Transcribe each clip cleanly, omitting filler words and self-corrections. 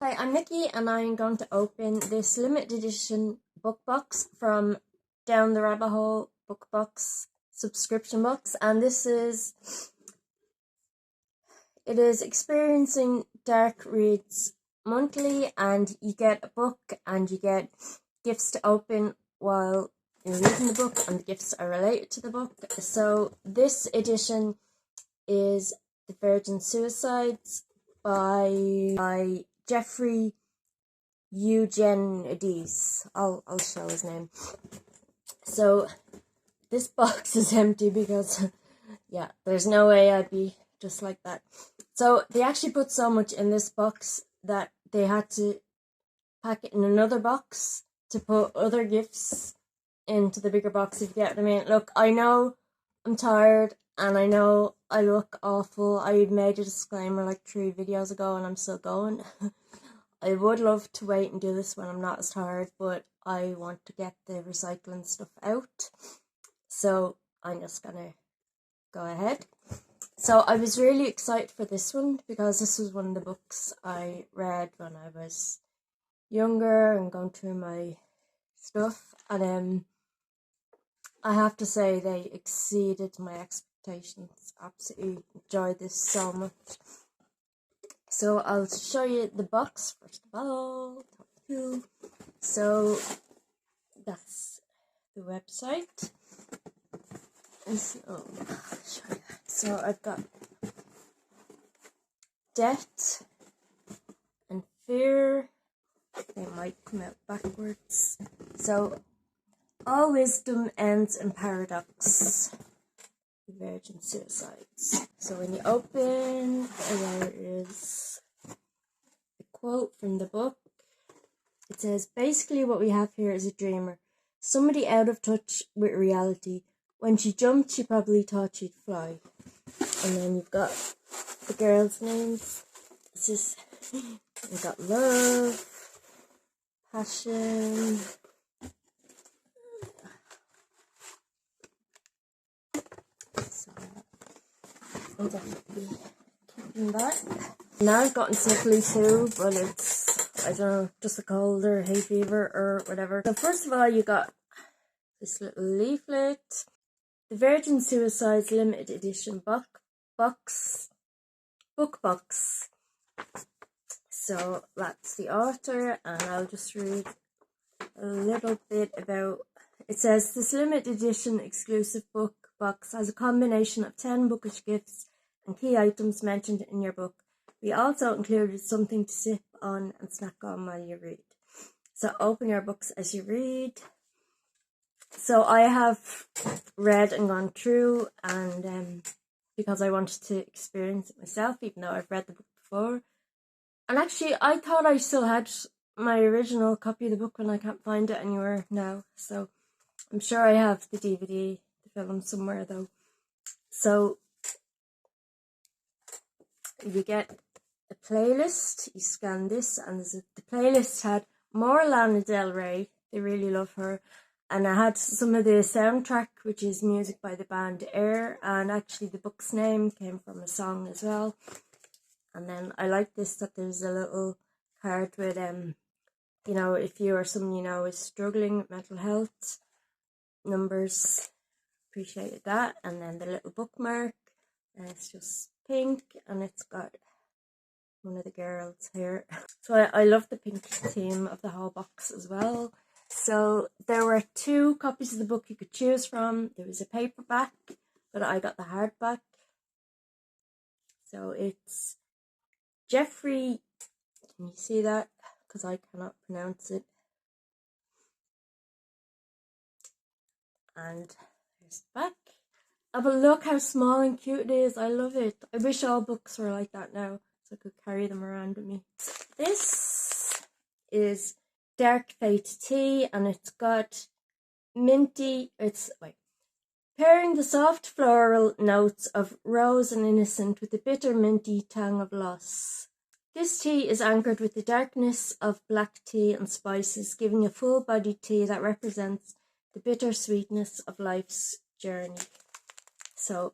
Hi, I'm Nikki and I'm going to open this limited edition book box from Down the Rabbit Hole book box subscription box, and it is Experiencing Dark Reads monthly, and you get a book and you get gifts to open while you're reading the book, and the gifts are related to the book. So this edition is The Virgin Suicides by Jeffrey Eugenides. I'll show his name. So this box is empty because yeah, there's no way I'd be just like that. So they actually put so much in this box that they had to pack it in another box to put other gifts into the bigger box, if you get what I mean. Look, I know I'm tired and I know I look awful. I made a disclaimer like 3 videos ago and I'm still going. I would love to wait and do this when I'm not as tired, but I want to get the recycling stuff out. So I'm just gonna go ahead. So I was really excited for this one because this was one of the books I read when I was younger and going through my stuff, and I have to say they exceeded my expectations. Absolutely enjoyed this so much. So I'll show you the box first of all. So that's the website. So I'll show you that. So I've got Death and Fear. They might come out backwards. So all wisdom ends in paradox. The Virgin Suicides. So when you open, there is a quote from the book. It says, basically what we have here is a dreamer. Somebody out of touch with reality. When she jumped, she probably thought she'd fly. And then you've got the girls' names. You've got love, passion, so I'll definitely keeping that. Now I've gotten sickly too, but it's, I don't know, just a cold or hay fever or whatever. So first of all, you got this little leaflet. The Virgin Suicides limited edition book box. So that's the author, and I'll just read a little bit about. It says, this limited edition exclusive book box has a combination of 10 bookish gifts and key items mentioned in your book. We also included something to sip on and snack on while you read. So open your books as you read. So I have read and gone through, and because I wanted to experience it myself, even though I've read the book before. And actually, I thought I still had my original copy of the book and I can't find it anywhere now. So I'm sure I have the DVD, the film somewhere though. So you get a playlist, you scan this, and the playlist had more Lana Del Rey, they really love her, and I had some of the soundtrack, which is music by the band Air, and actually the book's name came from a song as well. And then I like this, that there's a little card with, you know, if you or someone you know is struggling with mental health, numbers, appreciated that. And then the little bookmark, it's just pink, and it's got one of the girls here. So I love the pink theme of the whole box as well. So there were 2 copies of the book you could choose from. There was a paperback, but I got the hardback. So it's Jeffrey, can you see that? Because I cannot pronounce it. And there's the back. Oh, but look how small and cute it is. I love it. I wish all books were like that now, so I could carry them around with me. This is Dark Fate Tea, and it's got minty, pairing the soft floral notes of rose and innocent with the bitter minty tang of loss. This tea is anchored with the darkness of black tea and spices, giving a full-bodied tea that represents the bitter sweetness of life's journey. So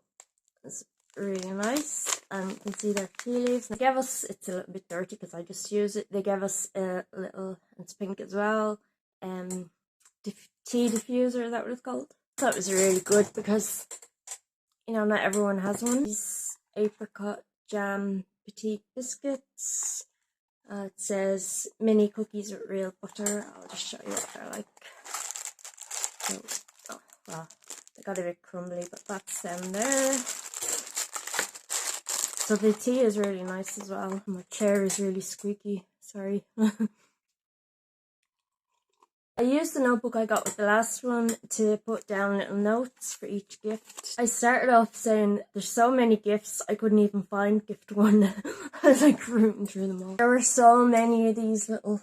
there's really nice, and you can see their tea leaves. They gave us, it's a little bit dirty because I just use it, they gave us a little, it's pink as well, tea diffuser, is that what it's called? I thought it was really good because, you know, not everyone has one. These apricot jam petite biscuits. It says mini cookies with real butter. I'll just show you what they're like. So, oh, well, they got a bit crumbly, but that's them there. So the tea is really nice as well. My chair is really squeaky, sorry. I used the notebook I got with the last one to put down little notes for each gift. I started off saying there's so many gifts I couldn't even find gift one. I was like rooting through them all. There were so many of these little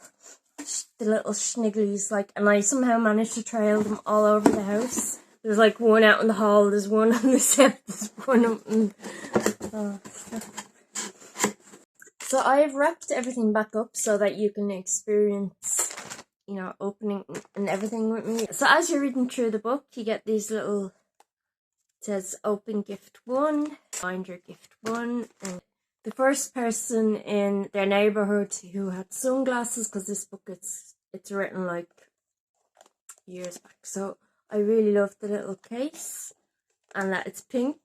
snigglies, like, and I somehow managed to trail them all over the house. There's like one out in the hall, there's one on the step, there's one up in, So I've wrapped everything back up so that you can experience, you know, opening and everything with me. So as you're reading through the book, you get these little, it says open gift 1, find your gift 1, and the first person in their neighborhood who had sunglasses, because this book it's written like years back. So I really love the little case and that it's pink.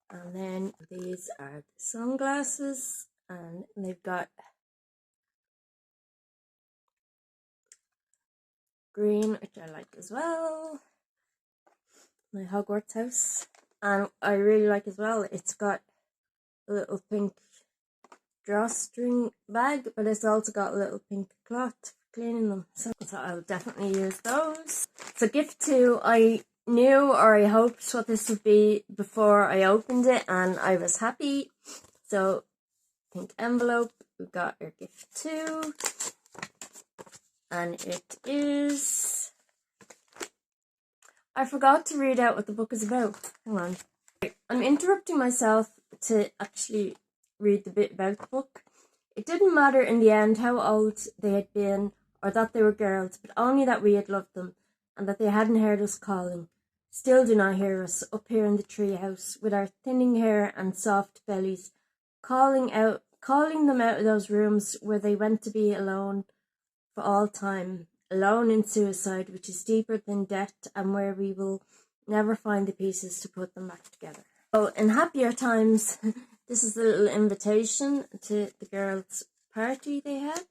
And then these are the sunglasses, and they've got green, which I like as well. My Hogwarts house. And I really like as well, it's got a little pink drawstring bag, but it's also got a little pink cloth for cleaning them. So I'll definitely use those. So gift 2, I knew, or I hoped what this would be before I opened it, and I was happy. So pink envelope, we got our gift 2, and it is, I forgot to read out what the book is about. Hang on. I'm interrupting myself to actually read the bit about the book. It didn't matter in the end how old they had been, or that they were girls, but only that we had loved them, and that they hadn't heard us calling. Still do not hear us up here in the tree house, with our thinning hair and soft bellies, calling them out of those rooms where they went to be alone for all time, alone in suicide, which is deeper than death, and where we will never find the pieces to put them back together. So in happier times, this is the little invitation to the girls' party they had.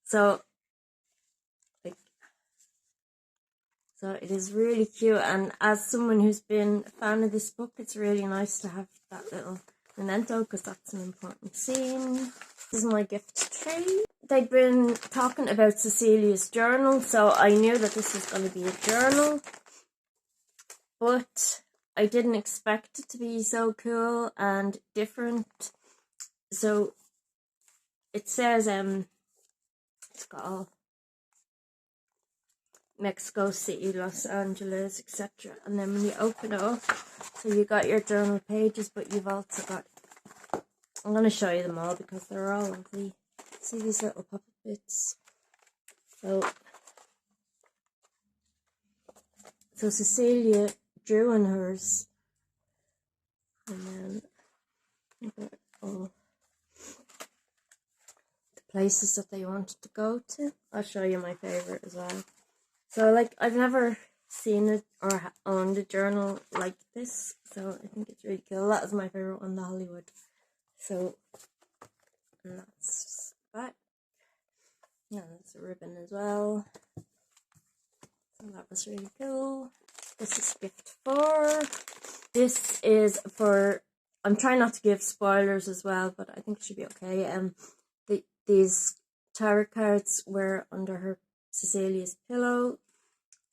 So it is really cute, and as someone who's been a fan of this book, it's really nice to have that little memento, because that's an important scene. This is my gift 3. They'd been talking about Cecilia's journal, so I knew that this was going to be a journal, but I didn't expect it to be so cool and different. So it says, it's got all Mexico City, Los Angeles, etc. And then when you open it up, so you got your journal pages, but you've also got, I'm going to show you them all because they're all lovely. See these little pop-up bits? So Cecilia drew on hers, and then all the places that they wanted to go to. I'll show you my favourite as well. So, like, I've never seen it or owned a journal like this, so I think it's really cool. That was my favourite one, the Hollywood. So, and that's that. Yeah, that's a ribbon as well. So that was really cool. This is gift 4. This is for, I'm trying not to give spoilers as well, but I think it should be okay. These tarot cards were under her Cecilia's pillow.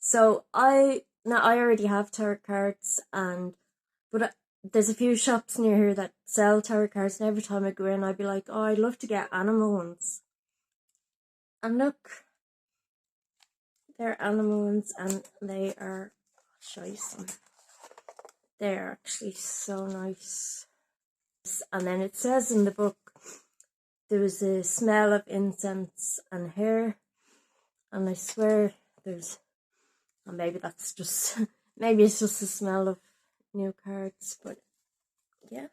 So I already have tarot cards, but there's a few shops near here that sell tarot cards, and every time I go in, I'd be like, oh, I'd love to get animal ones. And look, they're animal ones, and they are, I'll show you some. They're actually so nice. And then it says in the book, there was a smell of incense and hair, and I swear there's, and maybe that's just, maybe it's just the smell of new cards, but yeah,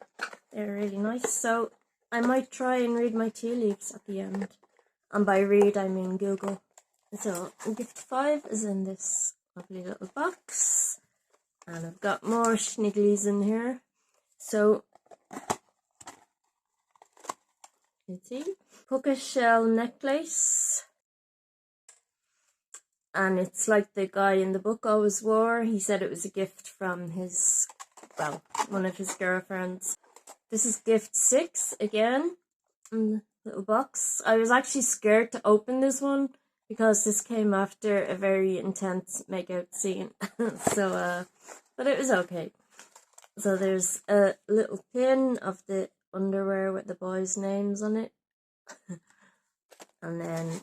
they're really nice. So I might try and read my tea leaves at the end. And by read, I mean Google. So gift 5 is in this lovely little box. And I've got more snigglies in here. So, let's see. Puka shell necklace. And it's like the guy in the book always wore. He said it was a gift from his, well, one of his girlfriends. This is gift 6 again. In the little box. I was actually scared to open this one because this came after a very intense makeout scene. So, but it was okay. So there's a little pin of the underwear with the boys' names on it. And then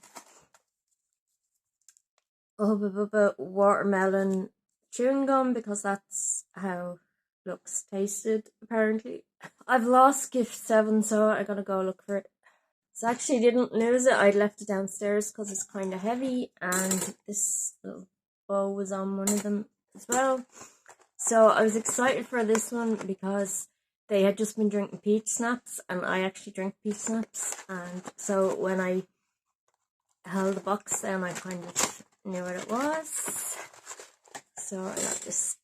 watermelon chewing gum, because that's how looks tasted apparently. I've lost gift 7, so I gotta go look for it. So I actually didn't lose it, I left it downstairs because it's kind of heavy, and this little bow was on one of them as well. So I was excited for this one because they had just been drinking peach snaps, and I actually drink peach snaps, and so when I held the box down I kind of knew what it was. So I got this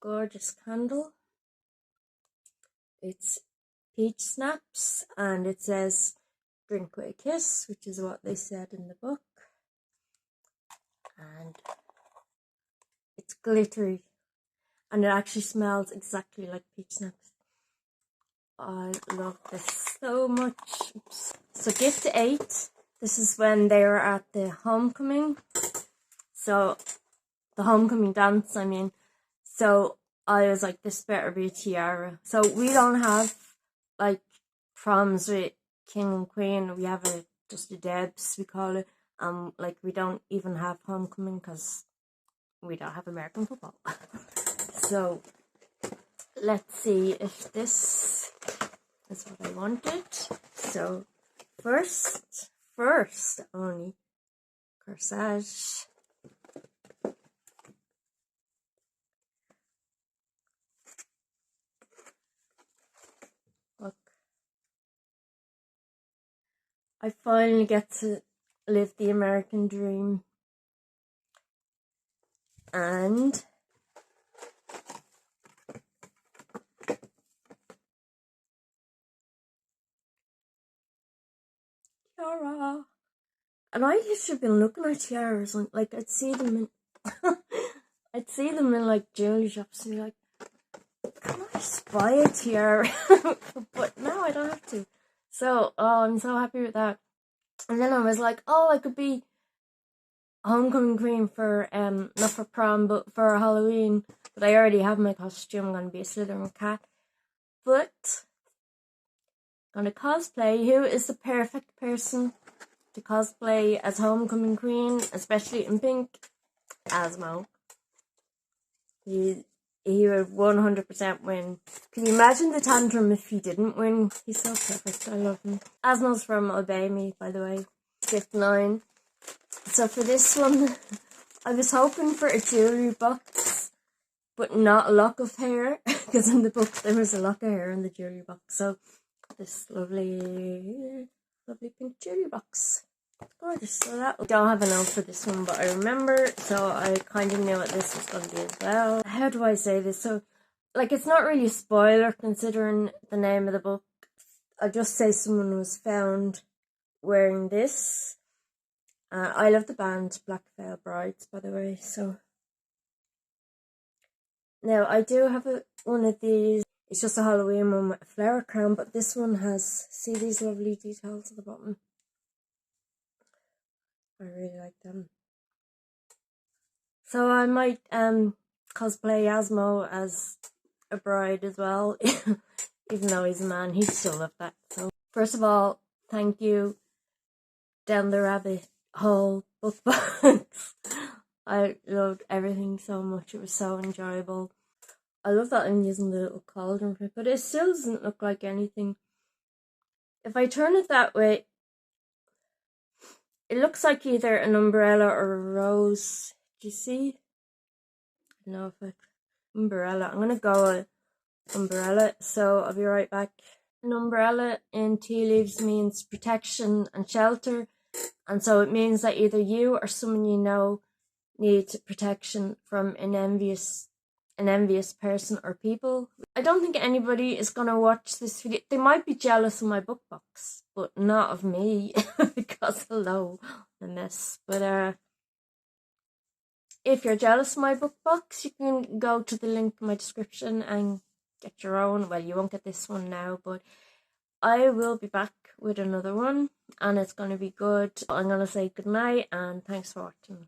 gorgeous candle. It's peach snaps, and it says drink with a kiss, which is what they said in the book. And it's glittery, and it actually smells exactly like peach snaps. I love this so much. Oops. So gift 8, this is when they were at the homecoming. So the homecoming dance, I mean. So I was like, this better be a tiara. So we don't have like proms with king and queen. We have just a Debs, we call it. Like we don't even have homecoming because we don't have American football. So let's see if this is what I wanted. So first only corsage. Look, I finally get to live the American dream. And tiara. And I used to have been looking at tiaras, and like I'd see them in I'd see them in like jewelry shops and be like, can I just buy a tiara? But now I don't have to. So I'm so happy with that. And then I was like, oh, I could be homecoming queen for not for prom but for Halloween. But I already have my costume. I'm gonna be a Slytherin cat. But I'm gonna cosplay. Who is the perfect person to cosplay as homecoming queen, especially in pink? Asmo. He would 100% win. Can you imagine the tantrum if he didn't win? He's so perfect. I love him. Asmo's from Obey Me, by the way. Gift 9. So for this one, I was hoping for a jewelry box, but not a lock of hair, because in the book there was a lock of hair in the jewelry box. So this lovely pink jewelry box. Gorgeous. So that I don't have a note for this one, but I remember, so I kind of knew what this was going to be as well. How do I say this? So, like, it's not really a spoiler considering the name of the book. I'll just say someone was found wearing this. I love the band Black Veil Brides, by the way. So now I do have one of these. It's just a Halloween one with a flower crown, but this one has, see these lovely details at the bottom. I really like them. So I might cosplay Asmo as a bride as well. Even though he's a man, he'd still love that. So first of all, thank you, Down the Rabbit Hole book box. I loved everything so much. It was so enjoyable. I love that I'm using the little cauldron for it, but it still doesn't look like anything. If I turn it that way, it looks like either an umbrella or a rose. Do you see? I don't know if umbrella. I'm gonna go umbrella, so I'll be right back. An umbrella in tea leaves means protection and shelter, and so it means that either you or someone you know needs protection from an envious person or people. I don't think anybody is gonna watch this video. They might be jealous of my book box, but not of me because hello, a mess. But if you're jealous of my book box, you can go to the link in my description and get your own. Well, you won't get this one now, but I will be back with another one, and it's going to be good. I'm going to say goodnight, and thanks for watching.